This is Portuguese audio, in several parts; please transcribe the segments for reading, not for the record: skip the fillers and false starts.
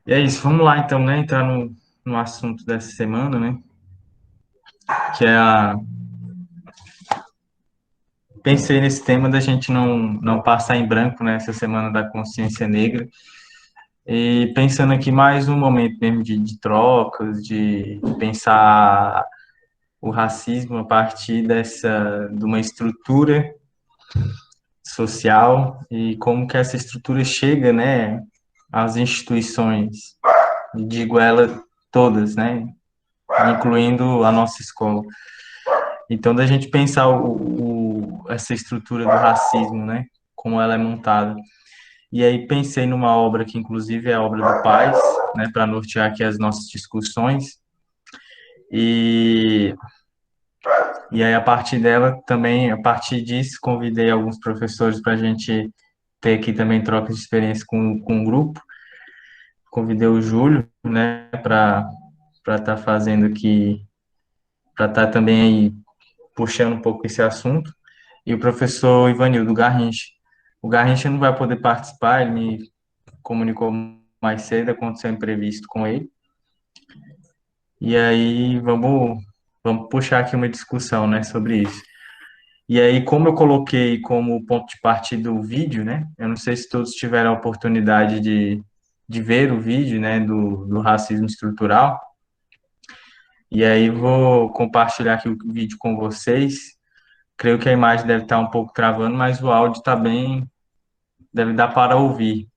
E é isso, vamos lá então, né? Entrar no assunto dessa semana, né? Que é a. Pensei nesse tema da gente não passar em branco nessa semana da consciência negra. E pensando aqui mais um momento mesmo de trocas, de pensar o racismo a partir de uma estrutura social e como que essa estrutura chega, né, às instituições, digo ela todas, né, incluindo a nossa escola. Então, da gente pensar essa estrutura do racismo, né, como ela é montada. E aí pensei numa obra que, inclusive, é a obra do Paz, né, para nortear aqui as nossas discussões. E, e aí, a partir dela, também, a partir disso, convidei alguns professores para a gente ter aqui também troca de experiência com o grupo. Convidei o Júlio, né, para estar fazendo aqui, para estar também aí puxando um pouco esse assunto. E o professor Ivanildo Garrincha. O Garrincha não vai poder participar, ele me comunicou mais cedo, aconteceu um imprevisto com ele. E aí vamos puxar aqui uma discussão, né, sobre isso. E aí, como eu coloquei como ponto de partida o vídeo, né, eu não sei se todos tiveram a oportunidade de ver o vídeo, né, do racismo estrutural. E aí vou compartilhar aqui o vídeo com vocês. Creio que a imagem deve estar um pouco travando, mas o áudio está bem, deve dar para ouvir.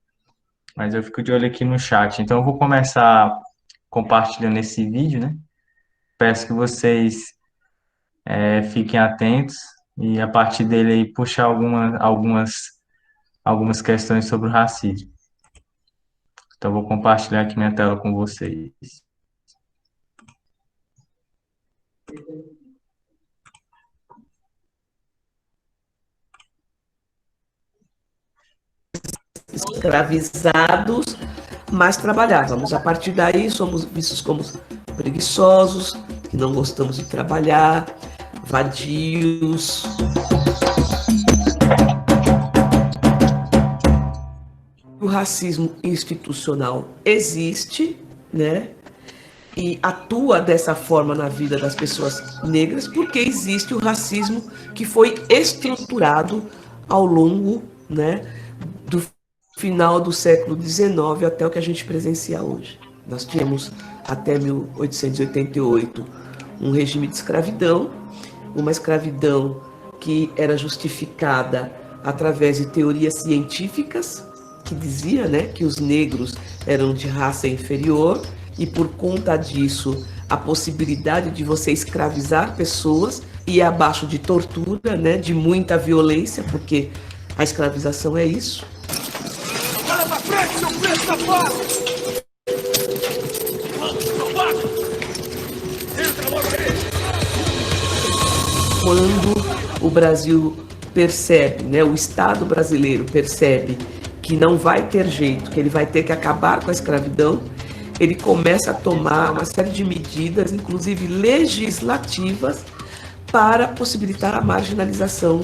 Mas eu fico de olho aqui no chat. Então eu vou começar compartilhando esse vídeo, né? Peço que vocês fiquem atentos e a partir dele aí puxar algumas questões sobre o racismo. Então eu vou compartilhar aqui minha tela com vocês. Escravizados, mas trabalhávamos. A partir daí, somos vistos como preguiçosos, que não gostamos de trabalhar, vadios. O racismo institucional existe, né? E atua dessa forma na vida das pessoas negras, porque existe o racismo que foi estruturado ao longo, né, do final do século XIX até o que a gente presencia hoje. Nós tínhamos até 1888 um regime de escravidão, uma escravidão que era justificada através de teorias científicas, que dizia, né, que os negros eram de raça inferior, e por conta disso a possibilidade de você escravizar pessoas e abaixo de tortura, né, de muita violência, porque a escravização é isso. Olha pra frente, seu preço safado! Entra logo aí! Quando o Brasil percebe, né, o Estado brasileiro percebe que não vai ter jeito, que ele vai ter que acabar com a escravidão, ele começa a tomar uma série de medidas, inclusive legislativas, para possibilitar a marginalização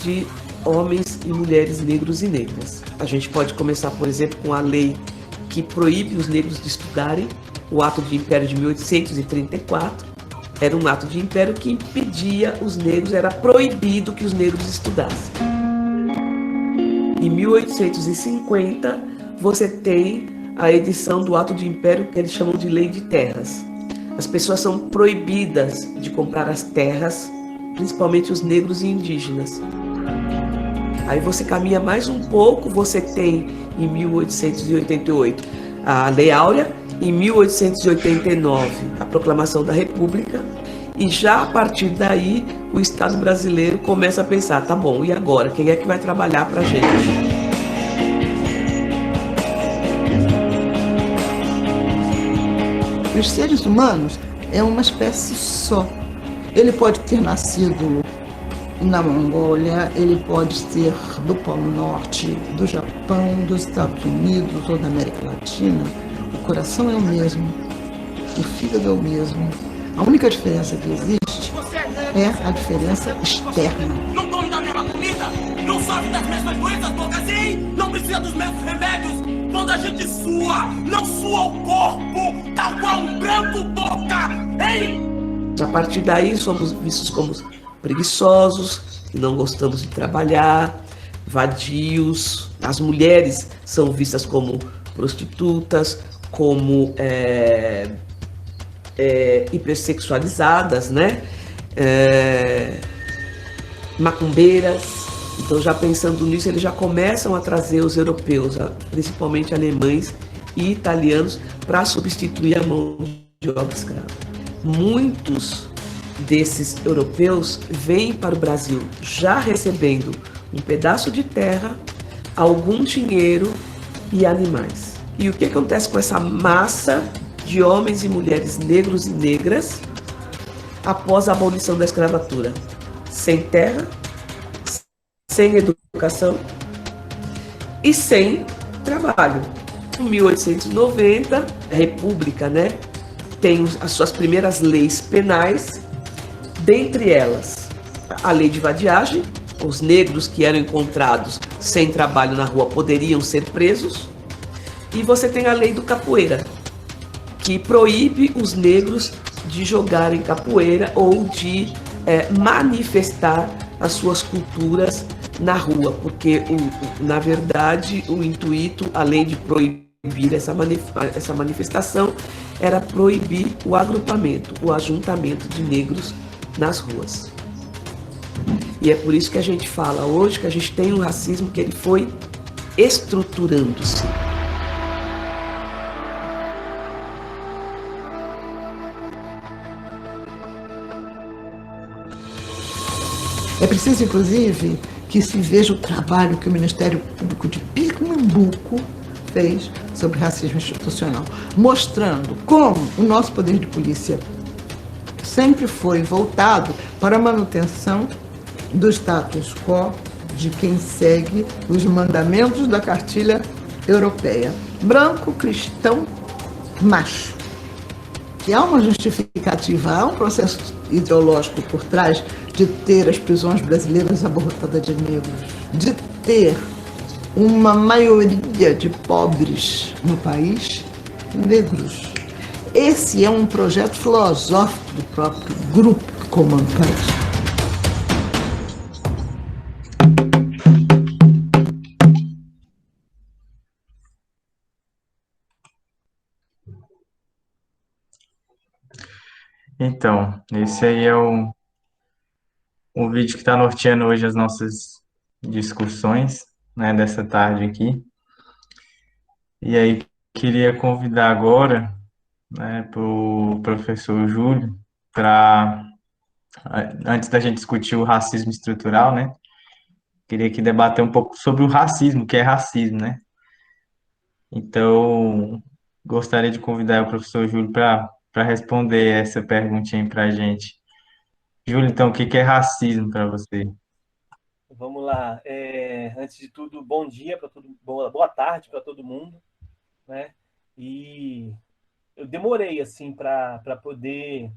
de homens e mulheres negros e negras. A gente pode começar, por exemplo, com a lei que proíbe os negros de estudarem, o Ato de Império de 1834. Era um ato de império que impedia os negros, era proibido que os negros estudassem. Em 1850, você tem a edição do Ato de Império, que eles chamam de Lei de Terras. As pessoas são proibidas de comprar as terras, principalmente os negros e indígenas. Aí você caminha mais um pouco, você tem em 1888 a Lei Áurea, em 1889 a Proclamação da República, e já a partir daí o Estado brasileiro começa a pensar, tá bom, e agora? Quem é que vai trabalhar pra gente? Os seres humanos é uma espécie só. Ele pode ter nascido na Mongólia, ele pode ser do Polo Norte, do Japão, dos Estados Unidos ou da América Latina. O coração é o mesmo, o fígado é o mesmo. A única diferença que existe é a diferença externa. Não come da mesma comida, não sofre das mesmas doenças, pouco assim, não precisa dos mesmos remédios. quando a gente sua, não sua o corpo, tal qual um branco boca, hein? A partir daí somos vistos como preguiçosos, que não gostamos de trabalhar, vadios. As mulheres são vistas como prostitutas, como hipersexualizadas, né? Macumbeiras. Então, já pensando nisso, eles já começam a trazer os europeus, principalmente alemães e italianos, para substituir a mão de obra escrava. Muitos desses europeus vêm para o Brasil já recebendo um pedaço de terra, algum dinheiro e animais. E o que acontece com essa massa de homens e mulheres negros e negras após a abolição da escravatura? Sem terra, sem educação e sem trabalho. Em 1890, a República, né, tem as suas primeiras leis penais, dentre elas a lei de vadiagem. Os negros que eram encontrados sem trabalho na rua poderiam ser presos. E você tem a lei do capoeira, que proíbe os negros de jogarem capoeira ou de manifestar as suas culturas na rua, porque, na verdade, o intuito, além de proibir essa manifestação, era proibir o agrupamento, o ajuntamento de negros nas ruas. E é por isso que a gente fala hoje que a gente tem um racismo que ele foi estruturando-se. É preciso, inclusive, que se veja o trabalho que o Ministério Público de Pernambuco fez sobre racismo institucional, mostrando como o nosso poder de polícia sempre foi voltado para a manutenção do status quo de quem segue os mandamentos da cartilha europeia. Branco, cristão, macho. Que há uma justificativa, há um processo ideológico por trás de ter as prisões brasileiras abarrotadas de negros, de ter uma maioria de pobres no país negros. Esse é um projeto filosófico do próprio grupo que comanda o país. Então, esse aí é o vídeo que está norteando hoje as nossas discussões, né, dessa tarde aqui. E aí, queria convidar agora, né, para o professor Júlio, para, antes da gente discutir o racismo estrutural, né, queria aqui debater um pouco sobre o racismo, o que é racismo, né? Então, gostaria de convidar o professor Júlio para responder essa perguntinha para a gente. Júlio, então, o que é racismo para você? Vamos lá. Antes de tudo, bom dia para todo boa tarde para todo mundo, né? E eu demorei assim para poder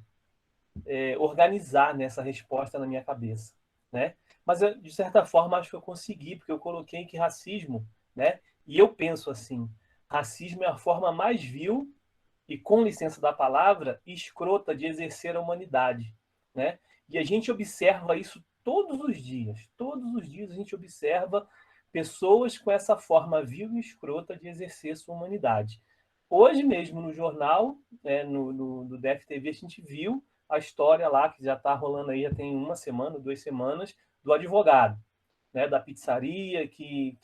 organizar nessa resposta na minha cabeça, né? Mas de certa forma acho que eu consegui, porque eu coloquei que racismo, né? E eu penso assim, racismo é a forma mais vil e, com licença da palavra, escrota de exercer a humanidade, né? E a gente observa isso todos os dias a gente observa pessoas com essa forma vil e escrota de exercer sua humanidade. Hoje mesmo no jornal, no DFTV, a gente viu a história lá, que já está rolando aí, já tem 1 semana, 2 semanas, do advogado, né, da pizzaria que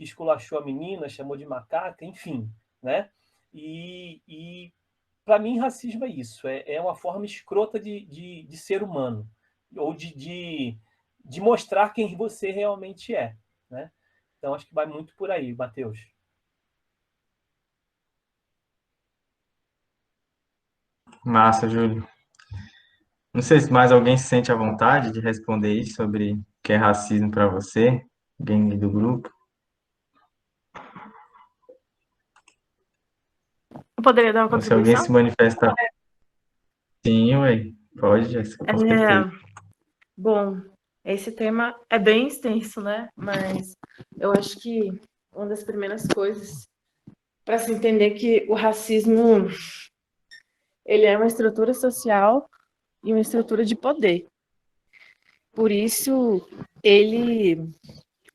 esculachou a menina, chamou de macaca, enfim, né? E para mim, racismo é isso, é uma forma escrota de ser humano, ou de mostrar quem você realmente é, né? Então, acho que vai muito por aí, Matheus. Massa, Júlio. Não sei se mais alguém se sente à vontade de responder isso sobre o que é racismo para você, alguém do grupo. Eu poderia dar uma Ou se alguém contribuição? se manifesta. Sim, ué. Pode, Jéssica, com certeza. Bom, esse tema é bem extenso, né? Mas eu acho que uma das primeiras coisas para se entender que o racismo ele é uma estrutura social e uma estrutura de poder. Por isso, ele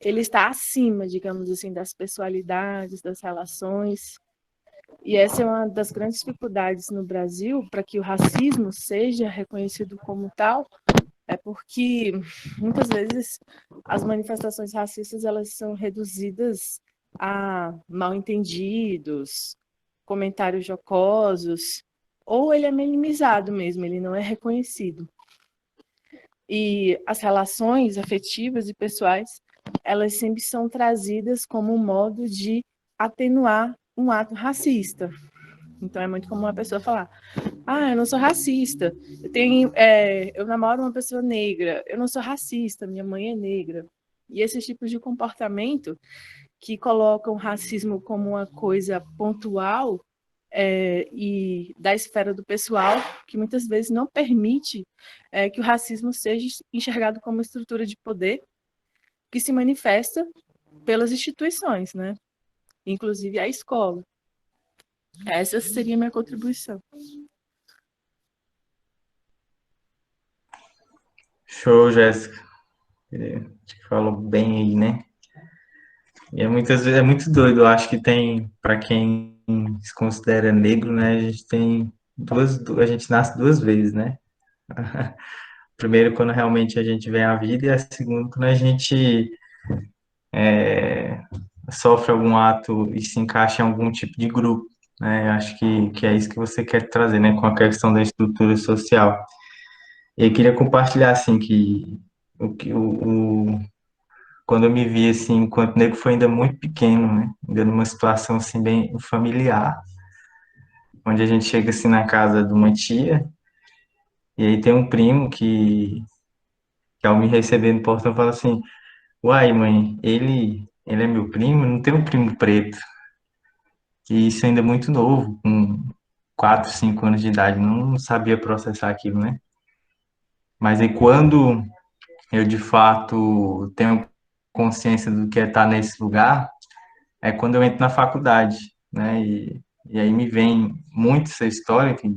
está acima, digamos assim, das pessoalidades, das relações. E essa é uma das grandes dificuldades no Brasil para que o racismo seja reconhecido como tal, é porque muitas vezes as manifestações racistas elas são reduzidas a mal-entendidos, comentários jocosos, ou ele é minimizado mesmo, ele não é reconhecido. E as relações afetivas e pessoais, elas sempre são trazidas como um modo de atenuar um ato racista. Então é muito comum a pessoa falar: ah, eu não sou racista, eu namoro uma pessoa negra, eu não sou racista, minha mãe é negra. E esses tipos de comportamento que colocam o racismo como uma coisa pontual e da esfera do pessoal, que muitas vezes não permite que o racismo seja enxergado como uma estrutura de poder que se manifesta pelas instituições, né? Inclusive a escola. Essa seria a minha contribuição. Show, Jéssica. Acho que falou bem aí, né? E muitas vezes é muito doido. Eu acho que tem, para quem se considera negro, né? A gente tem a gente nasce duas vezes, né? Primeiro, quando realmente a gente vem à vida, e a segunda, quando a gente sofre algum ato e se encaixa em algum tipo de grupo, né? Acho que é isso que você quer trazer, né? Com a questão da estrutura social. E eu queria compartilhar, assim, que quando eu me vi, assim, enquanto negro, foi ainda muito pequeno, né? Ainda numa situação, assim, bem familiar, onde a gente chega, assim, na casa de uma tia, e aí tem um primo que ao me receber no portão, fala assim: uai, mãe, ele é meu primo, não tem um primo preto. E isso ainda é muito novo, com 4, 5 anos de idade, não sabia processar aquilo, né? Mas aí quando eu de fato tenho consciência do que é estar nesse lugar, é quando eu entro na faculdade, né? E aí me vem muito essa história que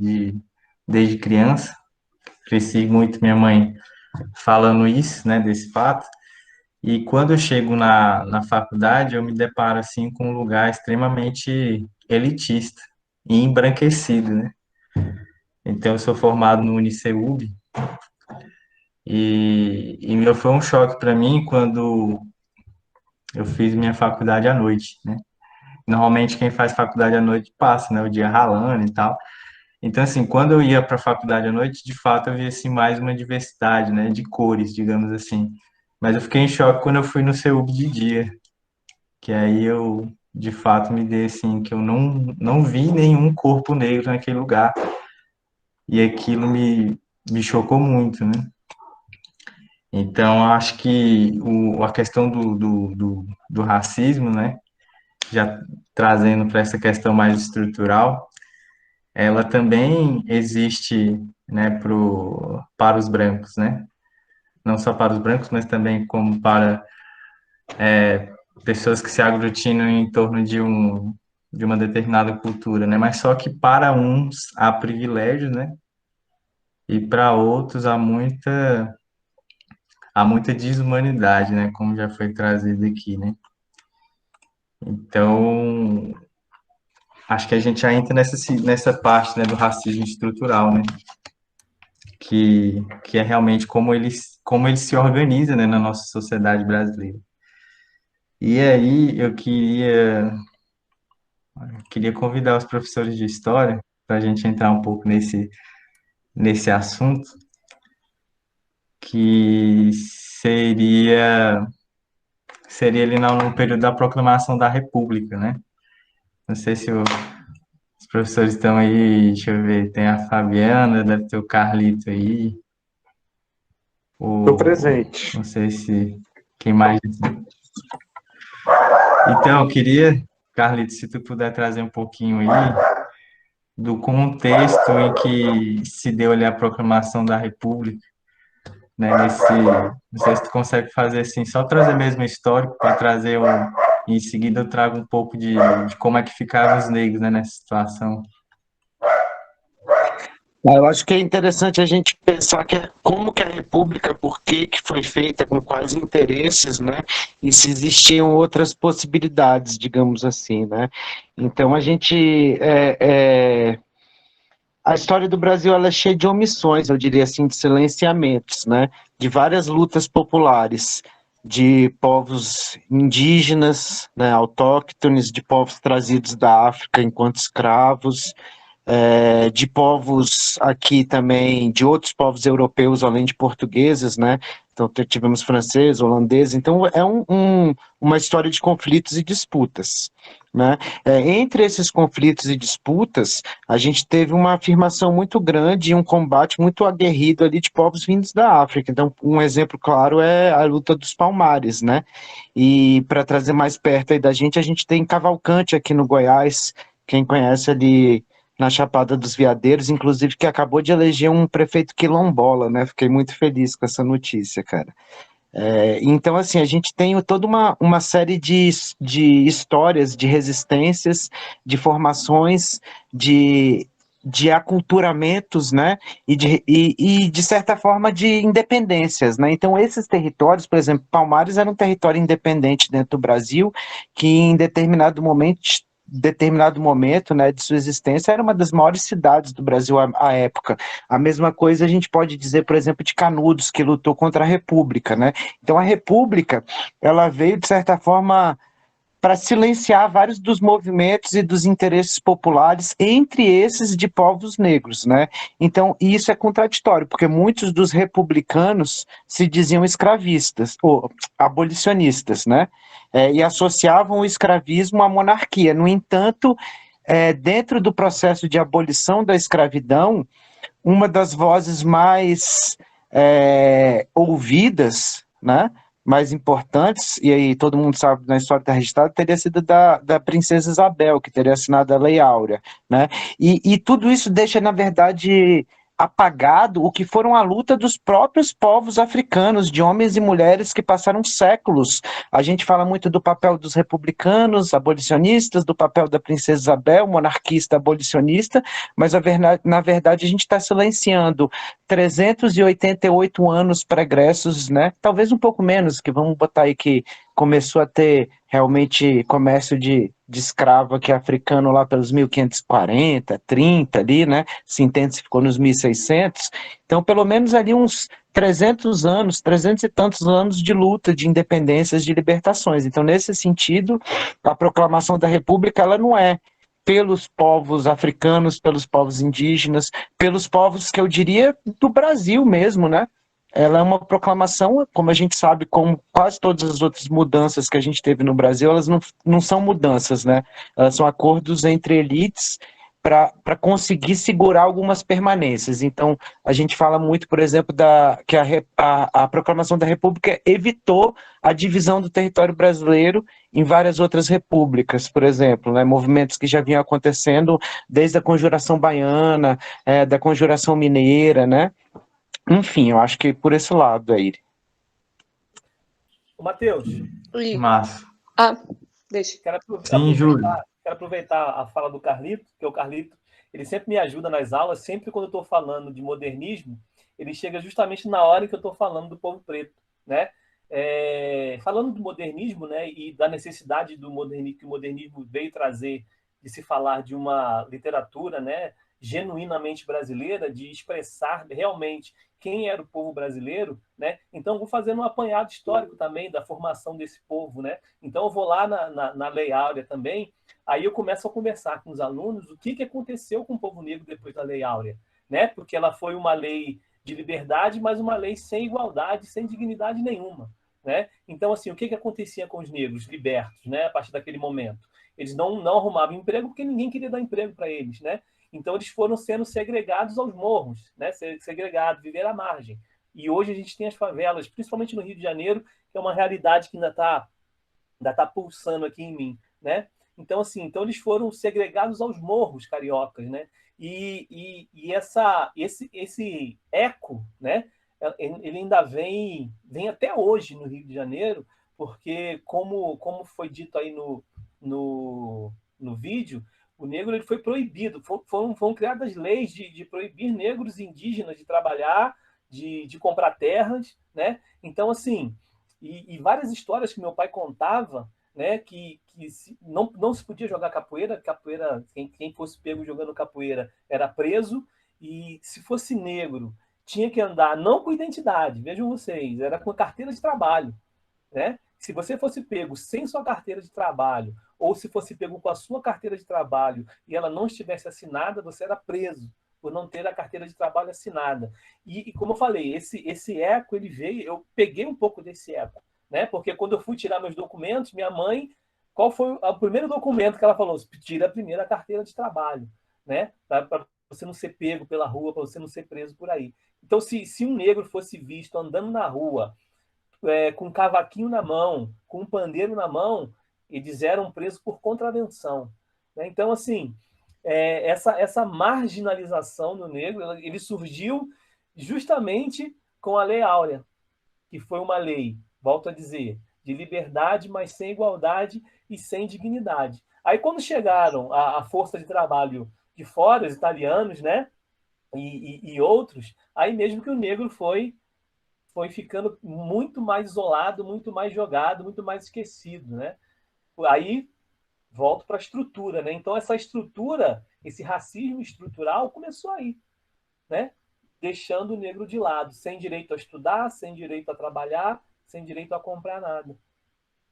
desde criança, cresci muito minha mãe falando isso, né, desse fato. E quando eu chego na faculdade, eu me deparo assim com um lugar extremamente elitista e embranquecido, né? Então, eu sou formado no Uniceub e foi um choque para mim quando eu fiz minha faculdade à noite, né? Normalmente quem faz faculdade à noite passa, né, o dia ralando e tal. Então, assim, quando eu ia para a faculdade à noite, de fato eu via assim mais uma diversidade, né, de cores, digamos assim. Mas eu fiquei em choque quando eu fui no CEUB de dia, que aí eu de fato me dei assim que eu não vi nenhum corpo negro naquele lugar e aquilo me chocou muito, né? Então, acho que a questão do racismo, né, já trazendo para essa questão mais estrutural, ela também existe, né, para os brancos, né? Não só para os brancos, mas também como para pessoas que se aglutinam em torno de uma determinada cultura, né? Mas só que para uns há privilégio, né? E para outros há muita desumanidade, né? Como já foi trazido aqui, né? Então, acho que a gente já entra nessa parte, né, do racismo estrutural, né? Que é realmente como ele se organiza, né, na nossa sociedade brasileira. E aí queria convidar os professores de história para a gente entrar um pouco nesse assunto, que seria ali no período da proclamação da República, né? Não sei se os professores estão aí, deixa eu ver, tem a Fabiana, deve ter o Carlito aí, Estou presente. não sei se quem mais. Então, eu queria, Carlito, se tu puder trazer um pouquinho aí do contexto em que se deu ali a proclamação da República, né? Não sei se tu consegue fazer assim, só trazer mesmo o histórico para trazer e em seguida eu trago um pouco de como é que ficaram os negros, né, nessa situação. Eu acho que é interessante a gente pensar como que a República, por que que foi feita, com quais interesses, né? E se existiam outras possibilidades, digamos assim, né? Então a história do Brasil ela é cheia de omissões, eu diria assim, de silenciamentos, né? De várias lutas populares, de povos indígenas, né, autóctones, de povos trazidos da África enquanto escravos, de povos aqui também, de outros povos europeus, além de portugueses, né? Então tivemos francês, holandês, então é uma história de conflitos e disputas, né? Entre esses conflitos e disputas, a gente teve uma afirmação muito grande e um combate muito aguerrido ali de povos vindos da África. Então, um exemplo claro é a luta dos Palmares, né? E para trazer mais perto aí da gente, a gente tem Cavalcante aqui no Goiás, quem conhece ali na Chapada dos Veadeiros, inclusive que acabou de eleger um prefeito quilombola, né? Fiquei muito feliz com essa notícia, cara. Então, assim, a gente tem toda uma série de histórias, de resistências, de formações, de aculturamentos, né? De certa forma, de independências, né? Então, esses territórios, por exemplo, Palmares era um território independente dentro do Brasil, que em determinado momento, né, de sua existência, era uma das maiores cidades do Brasil à época. A mesma coisa a gente pode dizer, por exemplo, de Canudos, que lutou contra a República, né? Então a República, ela veio, de certa forma, para silenciar vários dos movimentos e dos interesses populares, entre esses de povos negros, né? Então, isso é contraditório, porque muitos dos republicanos se diziam escravistas, ou abolicionistas, né? E associavam o escravismo à monarquia. No entanto, dentro do processo de abolição da escravidão, uma das vozes mais ouvidas, né, mais importantes, e aí todo mundo sabe na história está registrado, teria sido da princesa Isabel, que teria assinado a Lei Áurea, né? E tudo isso deixa, na verdade, apagado o que foram a luta dos próprios povos africanos, de homens e mulheres que passaram séculos. A gente fala muito do papel dos republicanos, abolicionistas, do papel da princesa Isabel, monarquista abolicionista, mas na verdade a gente está silenciando 388 anos pregressos, né? Talvez um pouco menos, que vamos botar aí que começou a ter realmente comércio de escravo aqui africano lá pelos 1540, 30 ali, né? Se intensificou nos 1600. Então, pelo menos ali uns 300 anos, 300 e tantos anos de luta, de independências, de libertações. Então, nesse sentido, a proclamação da República, ela não é pelos povos africanos, pelos povos indígenas, pelos povos que eu diria do Brasil mesmo, né? Ela é uma proclamação, como a gente sabe, como quase todas as outras mudanças que a gente teve no Brasil, elas não são mudanças, né? Elas são acordos entre elites para conseguir segurar algumas permanências. Então, a gente fala muito, por exemplo, que a proclamação da República evitou a divisão do território brasileiro em várias outras repúblicas, por exemplo, né? Movimentos que já vinham acontecendo desde a Conjuração Baiana, da Conjuração Mineira, né? Enfim, eu acho que por esse lado aí. Ô, Matheus. Massa. Deixa. Sim, Júlio. Quero aproveitar a fala do Carlito, que o Carlito, ele sempre me ajuda nas aulas, sempre quando eu estou falando de modernismo, ele chega justamente na hora que eu estou falando do povo preto, né? Falando do modernismo, né, e da necessidade do modernismo que o modernismo veio trazer de se falar de uma literatura, né, genuinamente brasileira, de expressar realmente quem era o povo brasileiro, né? Então, vou fazendo um apanhado histórico também da formação desse povo, né? Então, eu vou lá na Lei Áurea também, aí eu começo a conversar com os alunos o que aconteceu com o povo negro depois da Lei Áurea, né? Porque ela foi uma lei de liberdade, mas uma lei sem igualdade, sem dignidade nenhuma, né? Então, assim, o que acontecia com os negros libertos, né? A partir daquele momento? Eles não arrumavam emprego porque ninguém queria dar emprego para eles, né? Então, eles foram sendo segregados aos morros, né? Segregados, viver à margem. E hoje a gente tem as favelas, principalmente no Rio de Janeiro, que é uma realidade que ainda tá pulsando aqui em mim, né? Então, assim, eles foram segregados aos morros cariocas, né? E esse eco, né? Ele ainda vem até hoje no Rio de Janeiro, porque como foi dito aí no vídeo, o negro ele foi proibido, foram criadas leis de proibir negros indígenas de trabalhar, de comprar terras, né? Então, assim, e várias histórias que meu pai contava, né, que não se podia jogar capoeira, quem fosse pego jogando capoeira era preso, e se fosse negro, tinha que andar não com identidade, vejam vocês, era com carteira de trabalho, né? Se você fosse pego sem sua carteira de trabalho, ou se fosse pego com a sua carteira de trabalho e ela não estivesse assinada, você era preso por não ter a carteira de trabalho assinada. E como eu falei, esse eco, ele veio, eu peguei um pouco desse eco, né? Porque quando eu fui tirar meus documentos, minha mãe, qual foi o primeiro documento que ela falou? Tira primeiro a carteira de trabalho, né? Para você não ser pego pela rua, para você não ser preso por aí. Então, se um negro fosse visto andando na rua, com um cavaquinho na mão, com um pandeiro na mão, eles eram presos por contravenção, né? Então, assim, essa marginalização do negro, ele surgiu justamente com a Lei Áurea, que foi uma lei, volto a dizer, de liberdade, mas sem igualdade e sem dignidade. Aí, quando chegaram a força de trabalho de fora, os italianos, né, e outros, aí mesmo que o negro foi ficando muito mais isolado, muito mais jogado, muito mais esquecido, né? Aí volto para a estrutura, né? Então essa estrutura, esse racismo estrutural começou aí, né? Deixando o negro de lado, sem direito a estudar, sem direito a trabalhar, sem direito a comprar nada.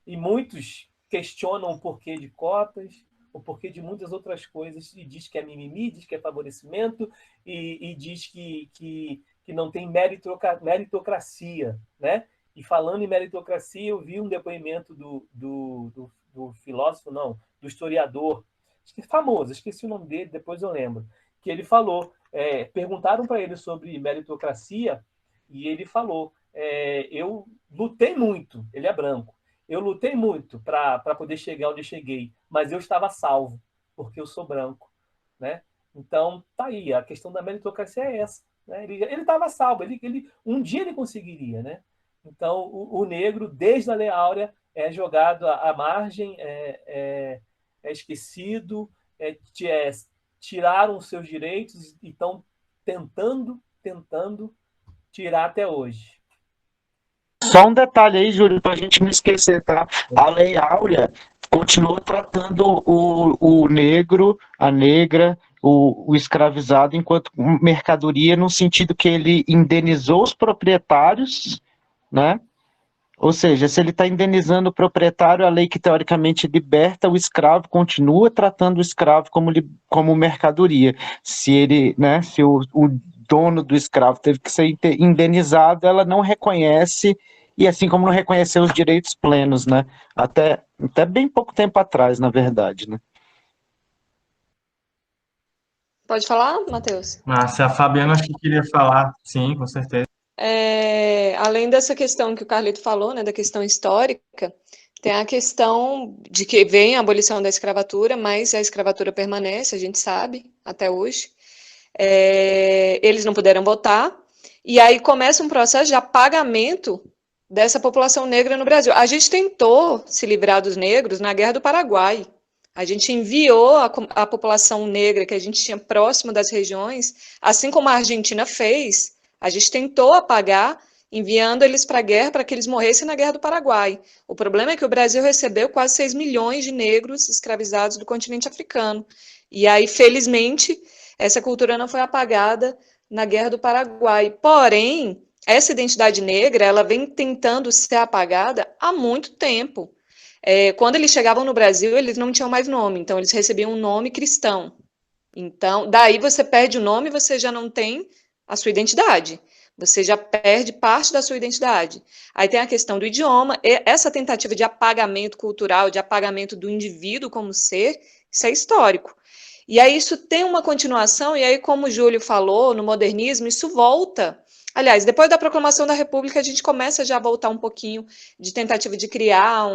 E muitos questionam o porquê de cotas, o porquê de muitas outras coisas, e diz que é mimimi, diz que é favorecimento, e diz que não tem meritocracia, né? E falando em meritocracia, eu vi um depoimento do filósofo, não, do historiador, famoso, esqueci o nome dele, depois eu lembro, que ele falou, perguntaram para ele sobre meritocracia, e ele falou, eu lutei muito, ele é branco, eu lutei muito para poder chegar onde eu cheguei, mas eu estava salvo, porque eu sou branco, né? Então, tá aí, a questão da meritocracia é essa, né? Ele estava salvo, um dia ele conseguiria, né? Então, o negro, desde a Lei Áurea, é jogado à margem, é esquecido, tiraram os seus direitos e estão tentando tirar até hoje. Só um detalhe aí, Júlio, para a gente não esquecer, tá? A Lei Áurea continua tratando o negro, a negra, o escravizado enquanto mercadoria, no sentido que ele indenizou os proprietários, né? Ou seja, se ele está indenizando o proprietário, a lei que teoricamente liberta o escravo continua tratando o escravo como mercadoria. Se ele, né, se o dono do escravo teve que ser indenizado, ela não reconhece, e assim como não reconheceu os direitos plenos, né? Até bem pouco tempo atrás, na verdade, né? Pode falar, Matheus? Se a Fabiana acho que queria falar, sim, com certeza. Além dessa questão que o Carlito falou, né, da questão histórica, tem a questão de que vem a abolição da escravatura, mas a escravatura permanece, a gente sabe, até hoje. Eles não puderam votar, e aí começa um processo de apagamento dessa população negra no Brasil. A gente tentou se livrar dos negros na Guerra do Paraguai. A gente enviou a população negra que a gente tinha próximo das regiões, assim como a Argentina fez, a gente tentou apagar, enviando eles para a guerra para que eles morressem na Guerra do Paraguai. O problema é que o Brasil recebeu quase 6 milhões de negros escravizados do continente africano. E aí, felizmente, essa cultura não foi apagada na Guerra do Paraguai. Porém, essa identidade negra, ela vem tentando ser apagada há muito tempo. Quando eles chegavam no Brasil, eles não tinham mais nome, então eles recebiam um nome cristão. Então, daí você perde o nome, você já não tem a sua identidade. Você já perde parte da sua identidade. Aí tem a questão do idioma, essa tentativa de apagamento cultural, de apagamento do indivíduo como ser, isso é histórico. E aí isso tem uma continuação, e aí como o Júlio falou, no modernismo, isso volta. Aliás, depois da proclamação da República, a gente começa já a voltar um pouquinho de tentativa de criar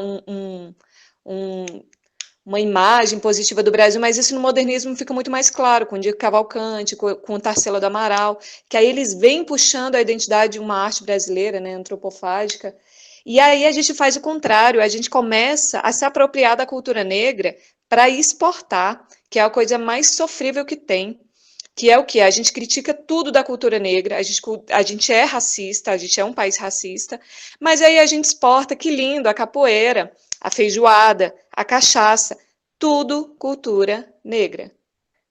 uma imagem positiva do Brasil, mas isso no modernismo fica muito mais claro, com o Diego Cavalcante, com o Tarsila do Amaral, que aí eles vêm puxando a identidade de uma arte brasileira, né, antropofágica, E aí a gente faz o contrário, a gente começa a se apropriar da cultura negra para exportar, que é a coisa mais sofrível que tem, que é o que? A gente critica tudo da cultura negra, a gente é racista, a gente é um país racista, mas aí a gente exporta, que lindo, a capoeira, a feijoada, a cachaça, tudo cultura negra,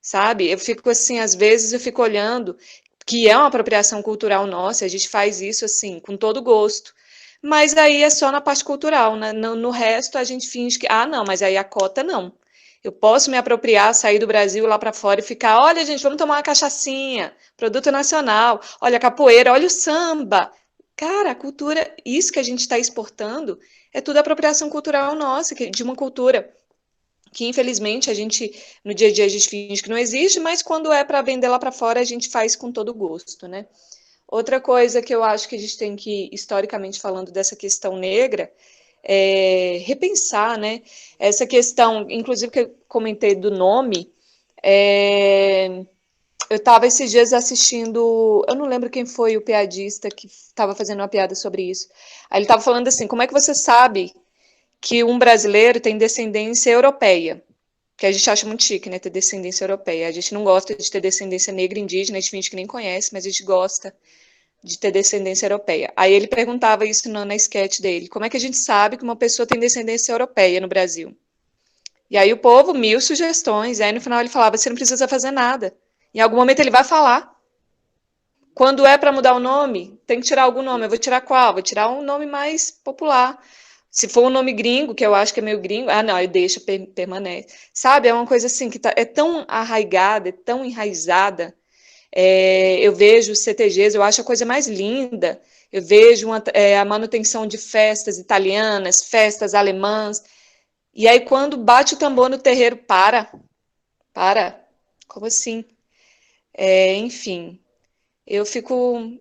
sabe? Eu fico assim, às vezes eu fico olhando, que é uma apropriação cultural nossa, a gente faz isso assim, com todo gosto, mas aí é só na parte cultural, né? No resto a gente finge que, não, mas aí a cota não. Eu posso me apropriar, sair do Brasil lá para fora e ficar, olha, gente, vamos tomar uma cachaçinha, produto nacional, olha a capoeira, olha o samba. Cara, a cultura, isso que a gente está exportando, é tudo apropriação cultural nossa, de uma cultura que infelizmente a gente, no dia a dia, a gente finge que não existe, mas quando é para vender lá para fora, a gente faz com todo gosto, né? Outra coisa que eu acho que a gente tem que, historicamente falando dessa questão negra, repensar, né? Essa questão, inclusive que eu comentei do nome, eu estava esses dias assistindo, eu não lembro quem foi o piadista que estava fazendo uma piada sobre isso. Aí ele estava falando assim, como é que você sabe que um brasileiro tem descendência europeia? Que a gente acha muito chique, né, ter descendência europeia. A gente não gosta de ter descendência negra, indígena, a gente finge que nem conhece, mas a gente gosta de ter descendência europeia. Aí ele perguntava isso na sketch dele, como é que a gente sabe que uma pessoa tem descendência europeia no Brasil? E aí o povo, 1000 sugestões, e aí no final ele falava, você não precisa fazer nada. Em algum momento ele vai falar. Quando é para mudar o nome, tem que tirar algum nome. Eu vou tirar qual? Vou tirar um nome mais popular. Se for um nome gringo, que eu acho que é meio gringo, não, aí deixa, permanece. Sabe, é uma coisa assim que é tão arraigada, é tão enraizada. Eu vejo os CTGs, eu acho a coisa mais linda. Eu vejo a manutenção de festas italianas, festas alemãs. E aí, quando bate o tambor no terreiro, para. Como assim? Enfim, eu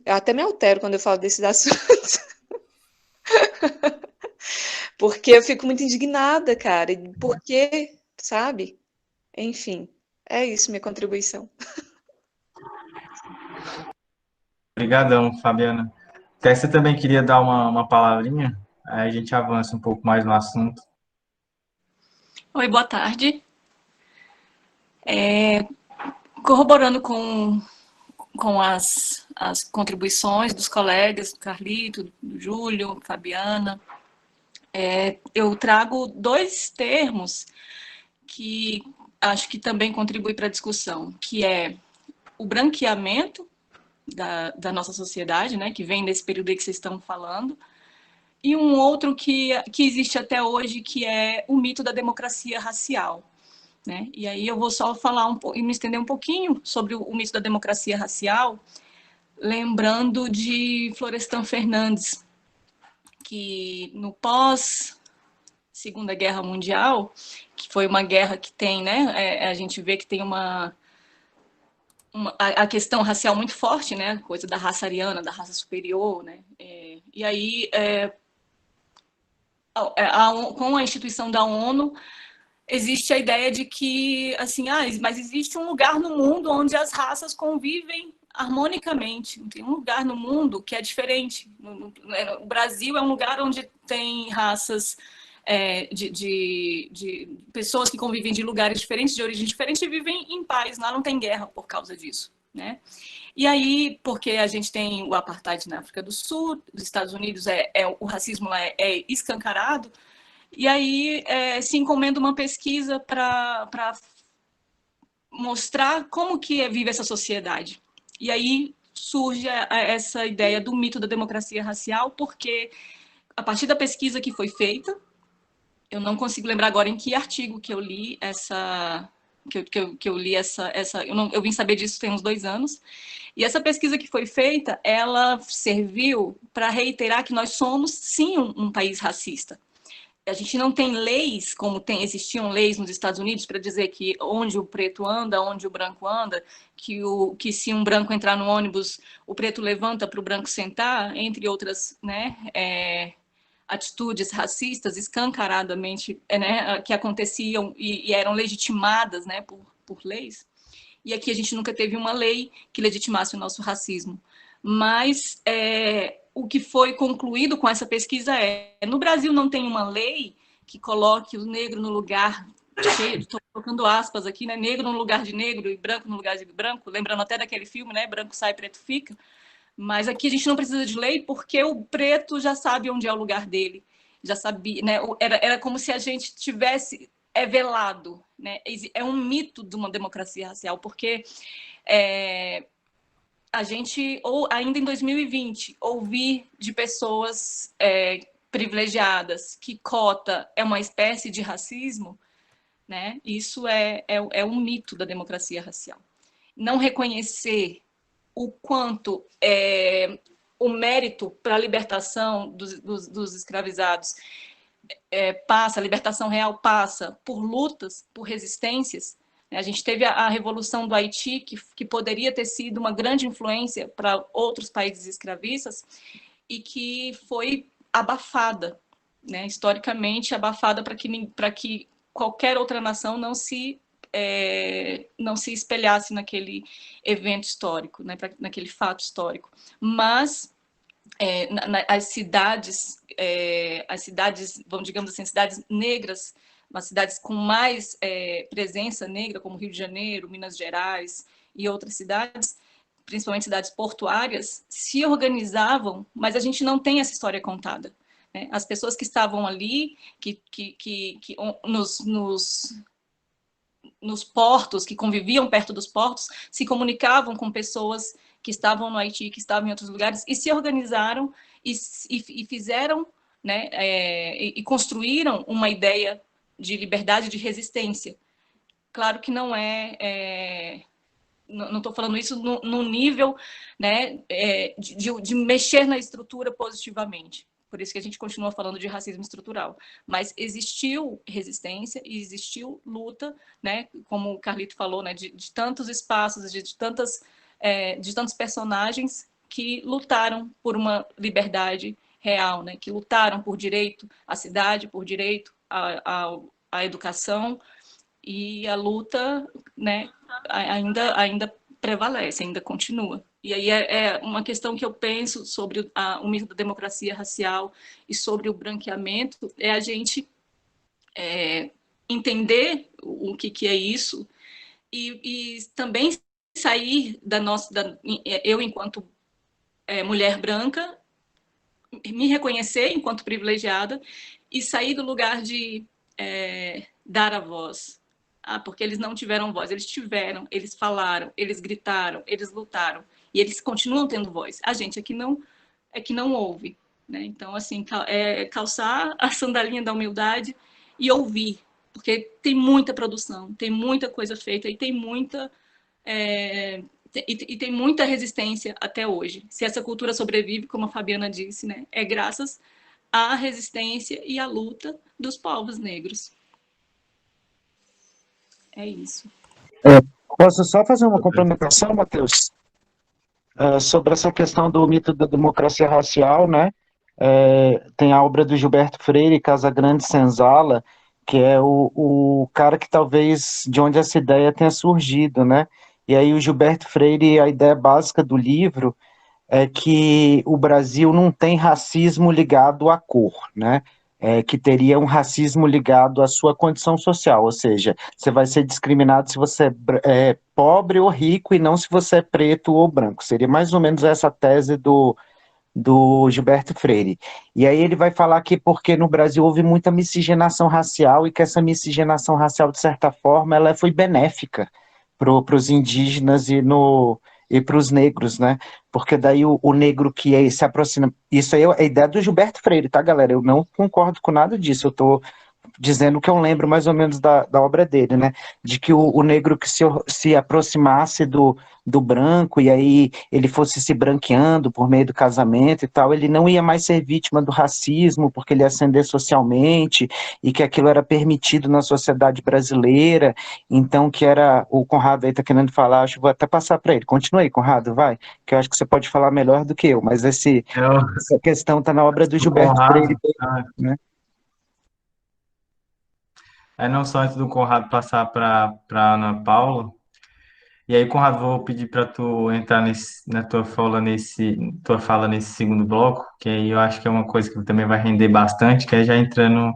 até me altero quando eu falo desses assuntos. Porque eu fico muito indignada, cara. Por quê? Sabe? Enfim, é isso minha contribuição. Obrigadão, Fabiana. Tessa também queria dar uma palavrinha, aí a gente avança um pouco mais no assunto. Oi, boa tarde. Corroborando com as contribuições dos colegas, do Carlito, do Júlio, Fabiana, eu trago 2 termos que acho que também contribuem para a discussão, que é o branqueamento da nossa sociedade, né, que vem desse período aí que vocês estão falando, e um outro que existe até hoje, que é o mito da democracia racial. Né? E aí eu vou só falar e me estender um pouquinho sobre o mito da democracia racial, lembrando de Florestan Fernandes, que no pós-Segunda Guerra Mundial, que foi uma guerra que tem, né, a gente vê que tem a questão racial muito forte, né, a coisa da raça ariana, da raça superior, né, e aí com a instituição da ONU, existe a ideia de que, assim, mas existe um lugar no mundo onde as raças convivem harmonicamente. Tem um lugar no mundo que é diferente. O Brasil é um lugar onde tem raças de pessoas que convivem de lugares diferentes, de origem diferente, e vivem em paz. Lá não tem guerra por causa disso, né? E aí, porque a gente tem o apartheid na África do Sul, os Estados Unidos o racismo lá é escancarado. E aí se encomenda uma pesquisa para mostrar como que vive essa sociedade. E aí surge essa ideia do mito da democracia racial, porque a partir da pesquisa que foi feita, eu não consigo lembrar agora em que artigo que eu li eu vim saber disso tem uns 2 anos, e essa pesquisa que foi feita, ela serviu para reiterar que nós somos, sim, um país racista. A gente não tem leis, como existiam leis nos Estados Unidos, para dizer que onde o preto anda, onde o branco anda, que se um branco entrar no ônibus, o preto levanta para o branco sentar, entre outras, né, atitudes racistas escancaradamente, né, que aconteciam e eram legitimadas, né, por leis. E aqui a gente nunca teve uma lei que legitimasse o nosso racismo. Mas o que foi concluído com essa pesquisa no Brasil não tem uma lei que coloque o negro no lugar, estou colocando aspas aqui, né, negro no lugar de negro e branco no lugar de branco, lembrando até daquele filme, né, branco sai, preto fica, mas aqui a gente não precisa de lei porque o preto já sabe onde é o lugar dele, já sabia, né, era como se a gente tivesse velado, né, é um mito de uma democracia racial, porque a gente, ou ainda em 2020, ouvir de pessoas privilegiadas que cota é uma espécie de racismo, né? Isso é um mito da democracia racial. Não reconhecer o quanto o mérito para a libertação dos escravizados a libertação real passa por lutas, por resistências. A gente teve a Revolução do Haiti, que poderia ter sido uma grande influência para outros países escravistas, e que foi abafada, né, historicamente abafada para que qualquer outra nação não se espelhasse naquele evento histórico, né, naquele fato histórico. Mas as cidades, vamos, digamos assim, cidades negras, as cidades com mais presença negra, como Rio de Janeiro, Minas Gerais e outras cidades, principalmente cidades portuárias, se organizavam, mas a gente não tem essa história contada, né? As pessoas que estavam ali, nos portos, que conviviam perto dos portos, se comunicavam com pessoas que estavam no Haiti, que estavam em outros lugares, e se organizaram e fizeram, né, e construíram uma ideia de liberdade, de resistência. Claro que não não estou falando isso no nível, né, de mexer na estrutura positivamente. Por isso que a gente continua falando de racismo estrutural. Mas existiu resistência e existiu luta, né, como o Carlito falou, né, de tantos espaços, de tantos personagens que lutaram por uma liberdade real, né, que lutaram por direito à cidade, por direito à educação, e a luta, né, ainda prevalece, ainda continua. E aí é uma questão que eu penso sobre o mito da democracia racial e sobre o branqueamento, é a gente entender o que é isso e também sair eu enquanto mulher branca, me reconhecer enquanto privilegiada e sair do lugar de dar a voz. Porque eles não tiveram voz, eles tiveram, eles falaram, eles gritaram, eles lutaram, e eles continuam tendo voz. A gente aqui não ouve, né? Então, assim, calçar a sandalinha da humildade e ouvir, porque tem muita produção, tem muita coisa feita e tem muita tem muita resistência até hoje. Se essa cultura sobrevive, como a Fabiana disse, né, é graças à resistência e à luta dos povos negros. É isso. Posso só fazer uma complementação, Matheus? Sobre essa questão do mito da democracia racial, né? Tem a obra do Gilberto Freire, Casagrande Senzala, que é o cara que talvez de onde essa ideia tenha surgido, né? E aí o Gilberto Freire, a ideia básica do livro é que o Brasil não tem racismo ligado à cor, né? Que teria um racismo ligado à sua condição social, ou seja, você vai ser discriminado se você é pobre ou rico e não se você é preto ou branco. Seria mais ou menos essa tese do Gilberto Freire. E aí ele vai falar que porque no Brasil houve muita miscigenação racial e que essa miscigenação racial, de certa forma, ela foi benéfica para os indígenas e para os negros, né? Porque daí o negro que se aproxima... Isso aí é a ideia do Gilberto Freire, tá, galera? Eu não concordo com nada disso, eu estou dizendo que eu lembro mais ou menos da obra dele, né? De que o negro que se aproximasse do branco e aí ele fosse se branqueando por meio do casamento e tal, ele não ia mais ser vítima do racismo porque ele ia ascender socialmente e que aquilo era permitido na sociedade brasileira, então que era... O Conrado aí tá querendo falar, acho que vou até passar para ele. Continua aí, Conrado, vai, que eu acho que você pode falar melhor do que eu, mas essa questão tá na obra do Gilberto Freire, né? Não só antes do Conrado passar para Ana Paula, E aí, Conrado, vou pedir para tu entrar na tua fala nesse segundo bloco, que aí eu acho que é uma coisa que também vai render bastante, que é já entrando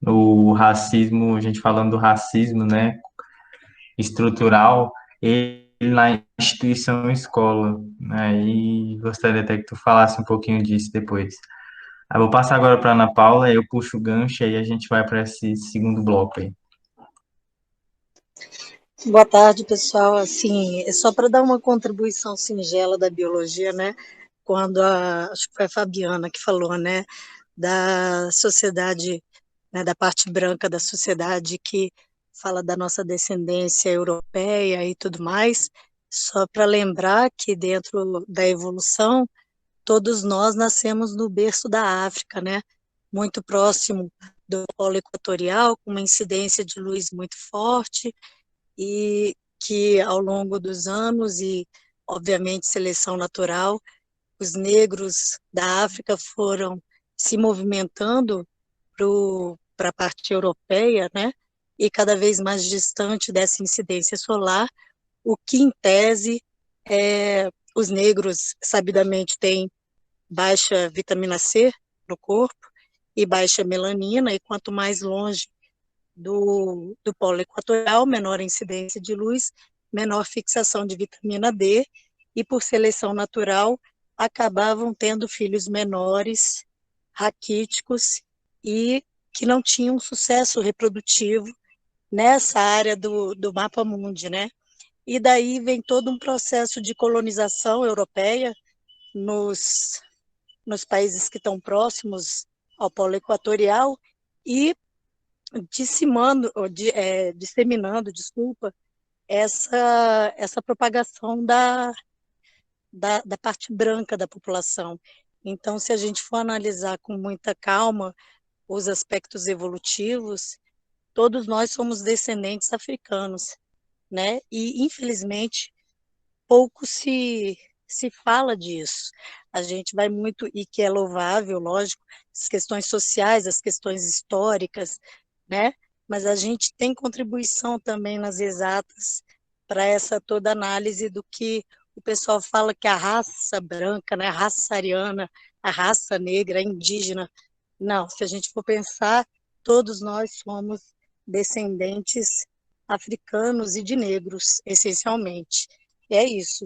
no racismo, a gente falando do racismo, né, estrutural, ele na instituição escola, né, e gostaria até que tu falasse um pouquinho disso depois. Eu vou passar agora para Ana Paula, aí eu puxo o gancho e aí a gente vai para esse segundo bloco aí. Boa tarde, pessoal. Assim, é só para dar uma contribuição singela da biologia, né? Acho que foi a Fabiana que falou, né, da sociedade, né, da parte branca da sociedade que fala da nossa descendência europeia e tudo mais. Só para lembrar que dentro da evolução, todos nós nascemos no berço da África, né? Muito próximo do polo equatorial, com uma incidência de luz muito forte e que ao longo dos anos e, obviamente, seleção natural, os negros da África foram se movimentando para a parte europeia, né? E cada vez mais distante dessa incidência solar, o que, em tese, os negros, sabidamente, têm baixa vitamina C no corpo e baixa melanina, e quanto mais longe do polo equatorial, menor incidência de luz, menor fixação de vitamina D, e por seleção natural acabavam tendo filhos menores, raquíticos e que não tinham sucesso reprodutivo nessa área do mapa mundi, né? E daí vem todo um processo de colonização europeia nos países que estão próximos ao polo equatorial e disseminando, desculpa, essa propagação da parte branca da população. Então, se a gente for analisar com muita calma os aspectos evolutivos, todos nós somos descendentes africanos, né? E, infelizmente, pouco se fala disso. A gente vai muito, e que é louvável, lógico, as questões sociais, as questões históricas, né? Mas a gente tem contribuição também nas exatas para essa toda análise do que o pessoal fala que a raça branca, né, a raça ariana, a raça negra, a indígena. Não, se a gente for pensar, todos nós somos descendentes africanos e de negros, essencialmente. É isso.